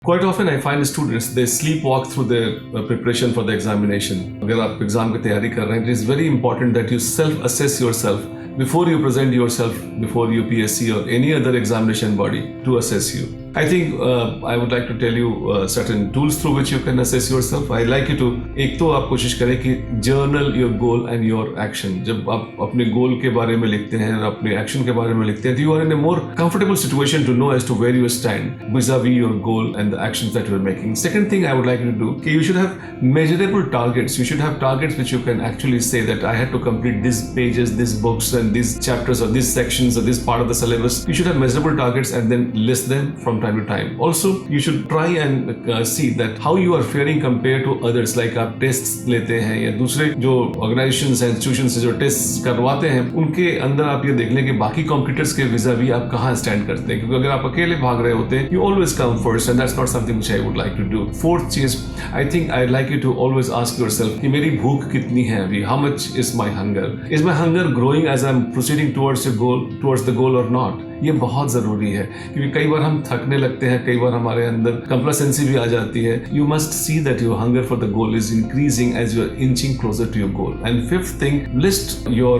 Quite often I find students, they sleepwalk through their preparation for the examination. अगर आप exam की तैयारी कर रहे हैं, it is very important that you self-assess yourself before you present yourself before UPSC or any other examination body to assess you. I think I would like to tell you certain tools through which you can assess yourself. I like you to एक तो आप कोशिश करें कि journal your goal and your action. जब आप अपने goal के बारे में लिखते हैं और अपने action के बारे में लिखते हैं, तो you are in a more comfortable situation to know as to where you stand vis-a-vis your goal and the actions that you are making. Second thing I would like you to do, कि you should have measurable targets. You should have targets which you can actually say that I had to complete these pages, these books, and these chapters, or these sections, or this part of the syllabus. You should have measurable targets and then list them from time to time. Also, you should try and see that how you are faring compared to others. Like आप tests लेते हैं या दूसरे जो organizations and institutions से जो tests करवाते हैं, उनके अंदर आप ये देख लें कि बाकी competitors के vis-a-vis आप कहाँ stand करते हैं, क्योंकि अगर आप अकेले भाग रहे होते हैं, you always come first, and that's not something which I would like to do. Fourth चीज, I think I'd like you to always ask yourself कि मेरी भूख कितनी है अभी? How much is my hunger? Is my hunger growing as I'm proceeding towards the goal or not? ये बहुत ज़रूरी है, क्योंकि कई बार हम थकने लगते हैं, कई बार हमारे अंदर कंप्लेसेंसी भी आ जाती है. You must see that your hunger for the goal is increasing as you are inching closer to your goal. And fifth thing, list your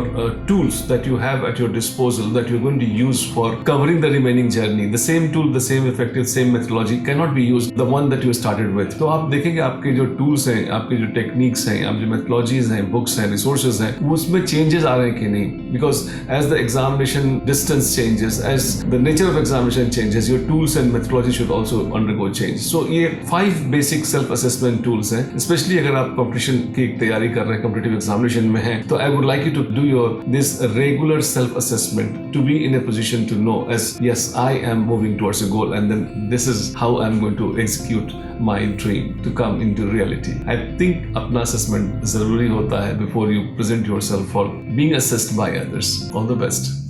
tools that you have at your disposal that you're going to use for covering the remaining journey. The same tool, the same effective, same methodology cannot be used the one that you started with. तो आप देखेंगे आपके जो tools हैं, आपके जो techniques हैं, आप जो methodologies हैं, books हैं, resources हैं, उसमें changes आ रहे हैं कि नहीं? Because as the examination distance changes, as the nature of examination changes, your tools and methodology should also undergo change. So ये 5 basic self-assessment tools हैं, especially अगर आप competition की तैयारी कर रहे हैं, competitive examination में हैं, तो I would like you to do this regular self-assessment to be in a position to know as yes, I am moving towards a goal, and then this is how I'm going to execute my dream to come into reality. I think अपना assessment ज़रूरी होता है before you present yourself for being assessed by others. All the best.